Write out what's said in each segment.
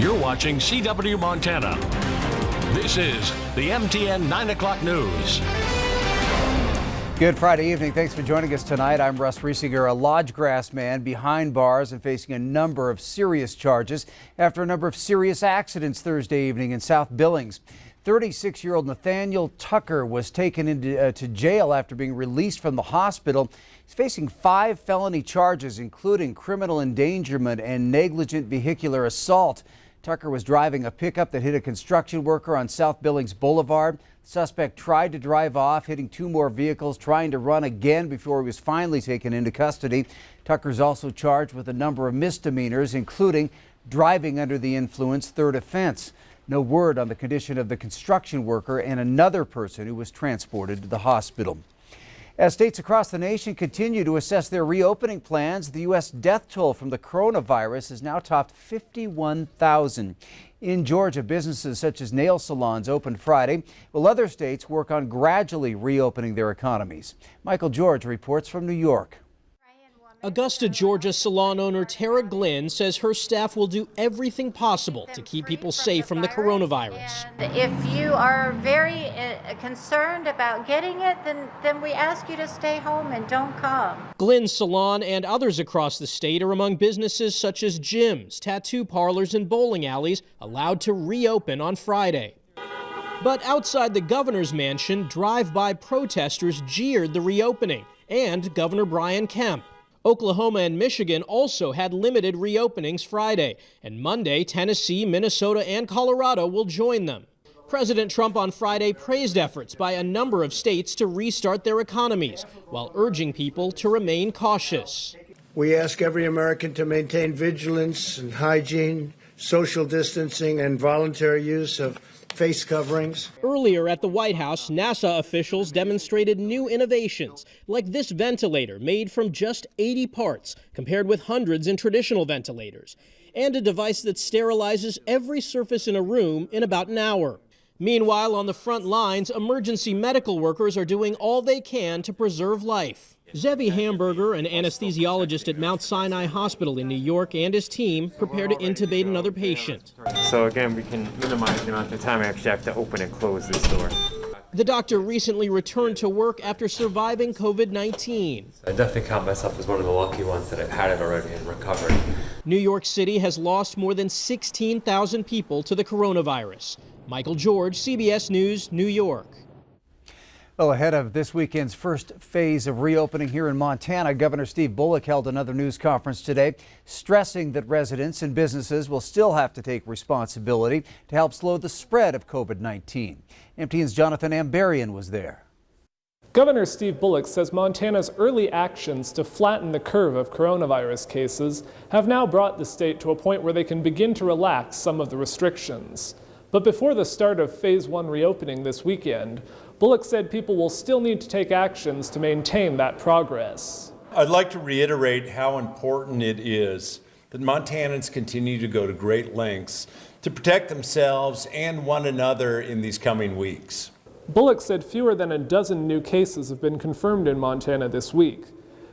You're watching CW Montana. This is the MTN 9 o'clock news. Good Friday evening. Thanks for joining us tonight. I'm Russ Riesinger, a Lodgegrass man behind bars and facing a number of serious charges after a number of serious accidents Thursday evening in South Billings. 36-year-old Nathaniel Tucker was taken into to jail after being released from the hospital. He's facing 5 felony charges, including criminal endangerment and negligent vehicular assault. Tucker was driving a pickup that hit a construction worker on South Billings Boulevard. The suspect tried to drive off, hitting 2 more vehicles, trying to run again before he was finally taken into custody. Tucker's also charged with a number of misdemeanors, including driving under the influence, 3rd offense. No word on the condition of the construction worker and another person who was transported to the hospital. As states across the nation continue to assess their reopening plans, the U.S. death toll from the coronavirus has now topped 51,000. In Georgia, businesses such as nail salons opened Friday, while other states work on gradually reopening their economies. Michael George reports from New York. Augusta, Georgia salon owner Tara Glynn says her staff will do everything possible to keep people safe from the coronavirus. If you are very concerned about getting it, then we ask you to stay home and don't come. Glynn's salon and others across the state are among businesses such as gyms, tattoo parlors, and bowling alleys allowed to reopen on Friday. But outside the governor's mansion, drive-by protesters jeered the reopening and Governor Brian Kemp. Oklahoma and Michigan also had limited reopenings Friday, and Monday, Tennessee, Minnesota, and Colorado will join them. President Trump on Friday praised efforts by a number of states to restart their economies, while urging people to remain cautious. We ask every American to maintain vigilance and hygiene, social distancing, and voluntary use of face coverings. Earlier at the White House, NASA officials demonstrated new innovations, like this ventilator made from just 80 parts, compared with hundreds in traditional ventilators, and a device that sterilizes every surface in a room in about an hour. Meanwhile, on the front lines, emergency medical workers are doing all they can to preserve life. Zevi Hamburger, an anesthesiologist at Mount Sinai Hospital in New York, and his team prepare to intubate another patient. So again, we can minimize the amount of time I actually have to open and close this door. The doctor recently returned to work after surviving COVID-19. I definitely count myself as one of the lucky ones that have had it already and recovered. New York City has lost more than 16,000 people to the coronavirus. Michael George, CBS News, New York. Well, ahead of this weekend's first phase of reopening here in Montana, Governor Steve Bullock held another news conference today, stressing that residents and businesses will still have to take responsibility to help slow the spread of COVID-19. MTN's Jonathan Ambarian was there. Governor Steve Bullock says Montana's early actions to flatten the curve of coronavirus cases have now brought the state to a point where they can begin to relax some of the restrictions. But before the start of Phase 1 reopening this weekend, Bullock said people will still need to take actions to maintain that progress. I'd like to reiterate how important it is that Montanans continue to go to great lengths to protect themselves and one another in these coming weeks. Bullock said fewer than a dozen new cases have been confirmed in Montana this week.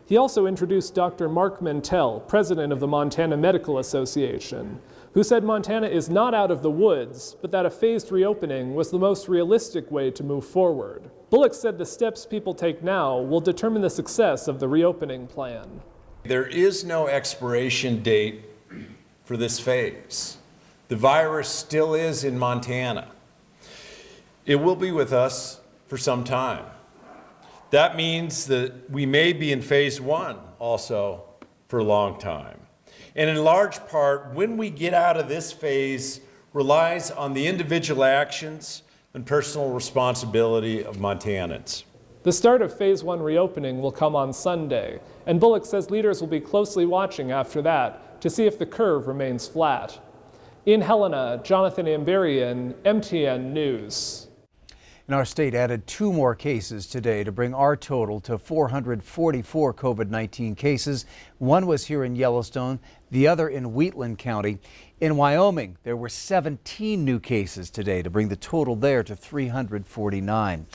He also introduced Dr. Mark Mentel, president of the Montana Medical Association, who said Montana is not out of the woods, but that a phased reopening was the most realistic way to move forward. Bullock said the steps people take now will determine the success of the reopening plan. There is no expiration date for this phase. The virus still is in Montana. It will be with us for some time. That means that we may be in Phase 1 also for a long time. And in large part, when we get out of this phase, relies on the individual actions and personal responsibility of Montanans. The start of Phase 1 reopening will come on Sunday, and Bullock says leaders will be closely watching after that to see if the curve remains flat. In Helena, Jonathan Ambarian, MTN News. And our state added 2 more cases today to bring our total to 444 COVID-19 cases. One was here in Yellowstone, the other in Wheatland County. In Wyoming, there were 17 new cases today to bring the total there to 349.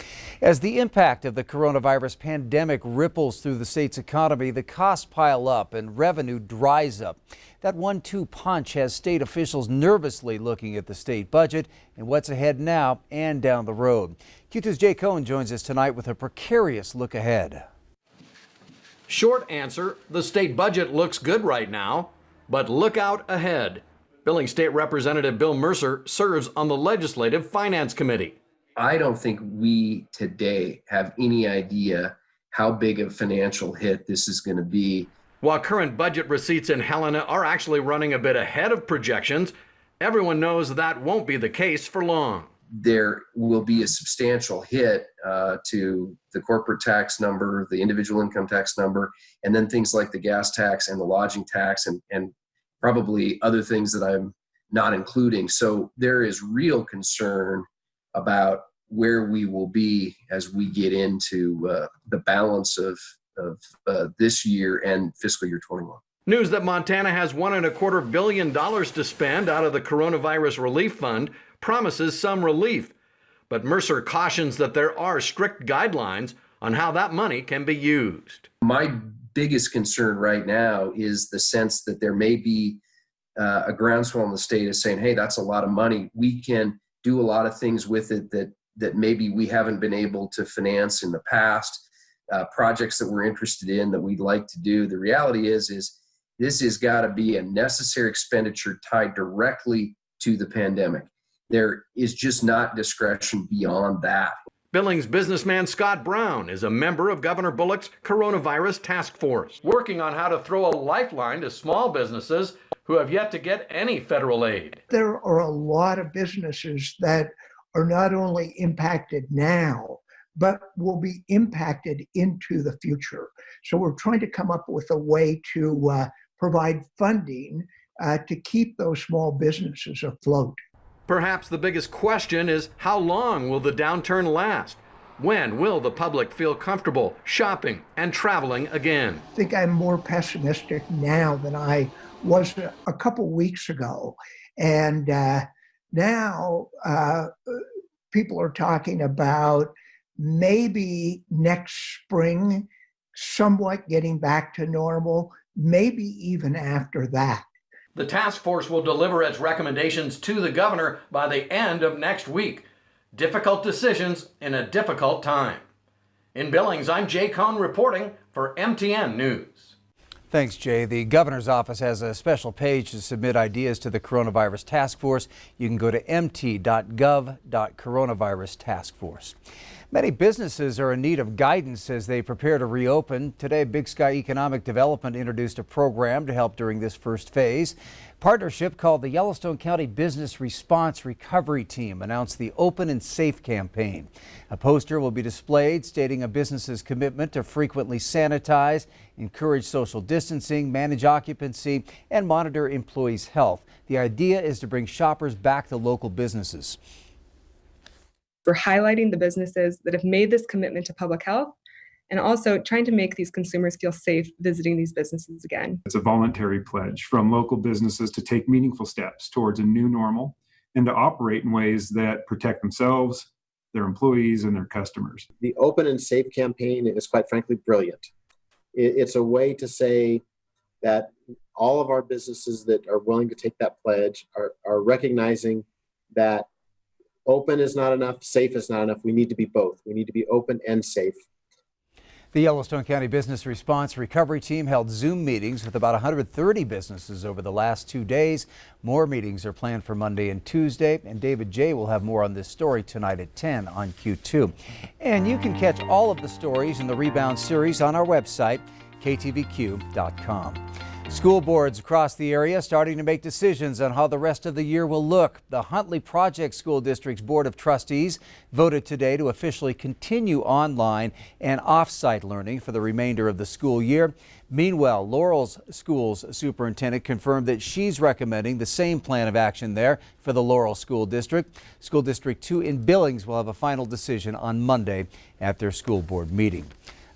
As the impact of the coronavirus pandemic ripples through the state's economy, the costs pile up and revenue dries up. That 1-2 punch has state officials nervously looking at the state budget and what's ahead now and down the road. Q2's Jay Cohen joins us tonight with a precarious look ahead. Short answer, the state budget looks good right now, but look out ahead. Billings State Representative Bill Mercer serves on the Legislative Finance Committee. I don't think we today have any idea how big a financial hit this is going to be. While current budget receipts in Helena are actually running a bit ahead of projections, everyone knows that won't be the case for long. There will be a substantial hit to the corporate tax number, the individual income tax number, and then things like the gas tax and the lodging tax and probably other things that I'm not including. So there is real concern about where we will be as we get into the balance of this year and fiscal year 21. News that Montana has $1.25 billion to spend out of the Coronavirus Relief Fund promises some relief. But Mercer cautions that there are strict guidelines on how that money can be used. My biggest concern right now is the sense that there may be a groundswell in the state is saying, hey, that's a lot of money. We can do a lot of things with it that maybe we haven't been able to finance in the past, projects that we're interested in that we'd like to do. The reality is this has got to be a necessary expenditure tied directly to the pandemic. There is just not discretion beyond that. Billings businessman Scott Brown is a member of Governor Bullock's Coronavirus Task Force, working on how to throw a lifeline to small businesses who have yet to get any federal aid. There are a lot of businesses that are not only impacted now, but will be impacted into the future. So we're trying to come up with a way to provide funding to keep those small businesses afloat. Perhaps the biggest question is, how long will the downturn last? When will the public feel comfortable shopping and traveling again? I think I'm more pessimistic now than I was a couple weeks ago. And now people are talking about maybe next spring, somewhat getting back to normal, maybe even after that. The task force will deliver its recommendations to the governor by the end of next week. Difficult decisions in a difficult time. In Billings, I'm Jay Cohn reporting for MTN News. Thanks, Jay. The governor's office has a special page to submit ideas to the coronavirus task force. You can go to mt.gov.coronavirus task force. Many businesses are in need of guidance as they prepare to reopen. Today, Big Sky Economic Development introduced a program to help during this first phase. Partnership called the Yellowstone County Business Response Recovery Team announced the Open and Safe campaign. A poster will be displayed stating a business's commitment to frequently sanitize, encourage social distancing, manage occupancy, and monitor employees' health. The idea is to bring shoppers back to local businesses. We're highlighting the businesses that have made this commitment to public health and also trying to make these consumers feel safe visiting these businesses again. It's a voluntary pledge from local businesses to take meaningful steps towards a new normal and to operate in ways that protect themselves, their employees, and their customers. The Open and Safe campaign is quite frankly brilliant. It's a way to say that all of our businesses that are willing to take that pledge are recognizing that open is not enough, safe is not enough. We need to be both. We need to be open and safe. The Yellowstone County Business Response Recovery Team held Zoom meetings with about 130 businesses over the last 2 days. More meetings are planned for Monday and Tuesday, and David J. will have more on this story tonight at 10 on Q2. And you can catch all of the stories in the Rebound series on our website, ktvq.com. School boards across the area starting to make decisions on how the rest of the year will look. The Huntley Project School District's Board of Trustees voted today to officially continue online and off-site learning for the remainder of the school year. Meanwhile, Laurel's Schools Superintendent confirmed that she's recommending the same plan of action there for the Laurel School District. School District 2 in Billings will have a final decision on Monday at their school board meeting.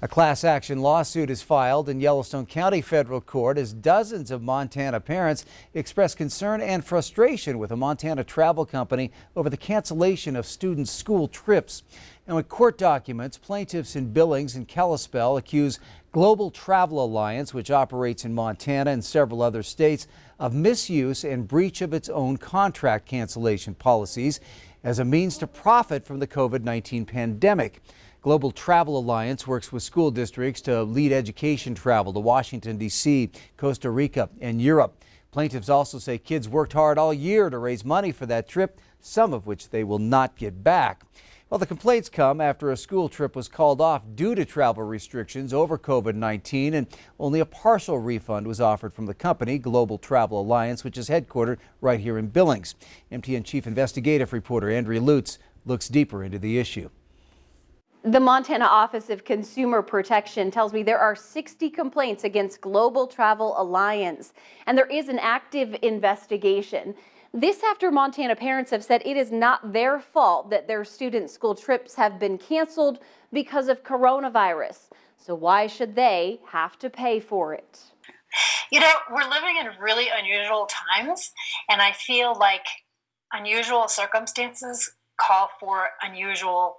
A class action lawsuit is filed in Yellowstone County Federal Court as dozens of Montana parents express concern and frustration with a Montana travel company over the cancellation of students' school trips. Now, in court documents, plaintiffs in Billings and Kalispell accuse Global Travel Alliance, which operates in Montana and several other states, of misuse and breach of its own contract cancellation policies as a means to profit from the COVID-19 pandemic. Global Travel Alliance works with school districts to lead education travel to Washington, D.C., Costa Rica, and Europe. Plaintiffs also say kids worked hard all year to raise money for that trip, some of which they will not get back. Well, the complaints come after a school trip was called off due to travel restrictions over COVID-19, and only a partial refund was offered from the company, Global Travel Alliance, which is headquartered right here in Billings. MTN Chief Investigative Reporter Andrea Lutz looks deeper into the issue. The Montana Office of Consumer Protection tells me there are 60 complaints against Global Travel Alliance, and there is an active investigation. This after Montana parents have said it is not their fault that their students' school trips have been canceled because of coronavirus. So why should they have to pay for it? You know, we're living in really unusual times, and I feel like unusual circumstances call for unusual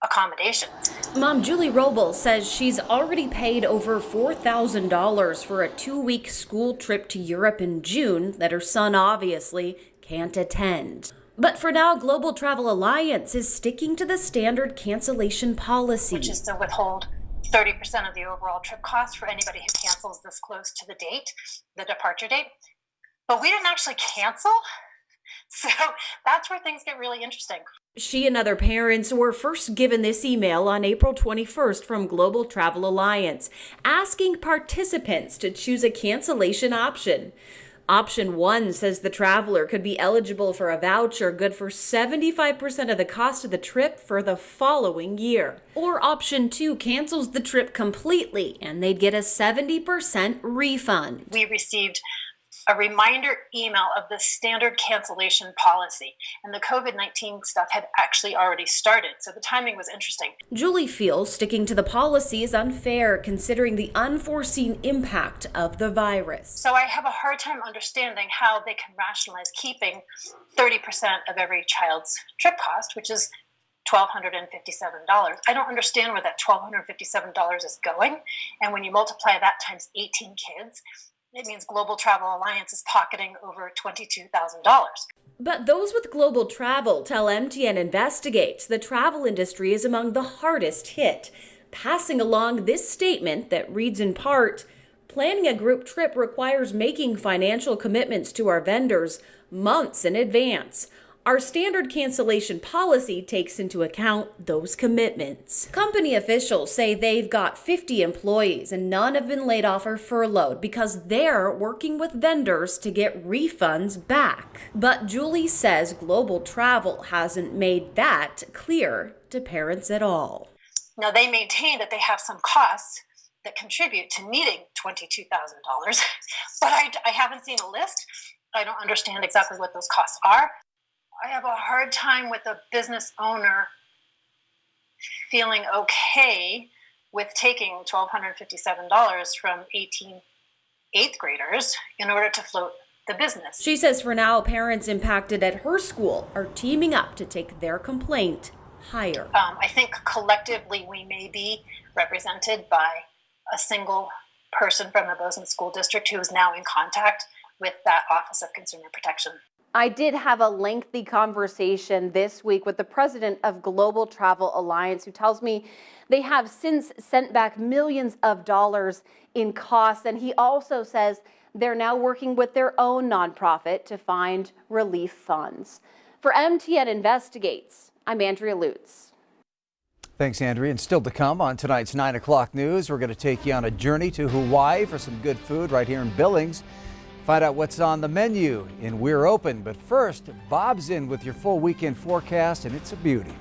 accommodations. Mom Julie Robles says she's already paid over $4,000 for a 2-week school trip to Europe in June that her son obviously can't attend. But for now, Global Travel Alliance is sticking to the standard cancellation policy, which is to withhold 30% of the overall trip cost for anybody who cancels this close to the date, the departure date. But we didn't actually cancel. So that's where things get really interesting. She and other parents were first given this email on April 21st from Global Travel Alliance, asking participants to choose a cancellation option. Option 1 says the traveler could be eligible for a voucher good for 75% of the cost of the trip for the following year. Or Option 2 cancels the trip completely and they'd get a 70% refund. We received a reminder email of the standard cancellation policy, and the COVID-19 stuff had actually already started, so the timing was interesting. Julie feels sticking to the policy is unfair considering the unforeseen impact of the virus. So I have a hard time understanding how they can rationalize keeping 30% of every child's trip cost, which is $1,257. I don't understand where that $1,257 is going, and when you multiply that times 18 kids, it means Global Travel Alliance is pocketing over $22,000. But those with global travel tell MTN Investigates the travel industry is among the hardest hit, passing along this statement that reads in part, planning a group trip requires making financial commitments to our vendors months in advance. Our standard cancellation policy takes into account those commitments. Company officials say they've got 50 employees and none have been laid off or furloughed because they're working with vendors to get refunds back. But Julie says Global Travel hasn't made that clear to parents at all. Now, they maintain that they have some costs that contribute to meeting $22,000, but I haven't seen a list. I don't understand exactly what those costs are. I have a hard time with a business owner feeling okay with taking $1,257 from 18 eighth graders in order to float the business. She says for now, parents impacted at her school are teaming up to take their complaint higher. I think collectively we may be represented by a single person from the Bozeman School District who is now in contact with that Office of Consumer Protection. I did have a lengthy conversation this week with the president of Global Travel Alliance, who tells me they have since sent back millions of dollars in costs. And he also says they're now working with their own nonprofit to find relief funds. For MTN Investigates, I'm Andrea Lutz. Thanks, Andrea. And still to come on tonight's 9 o'clock news, we're going to take you on a journey to Hawaii for some good food right here in Billings. Find out what's on the menu in We're Open. But first, Bob's in with your full weekend forecast, and it's a beauty.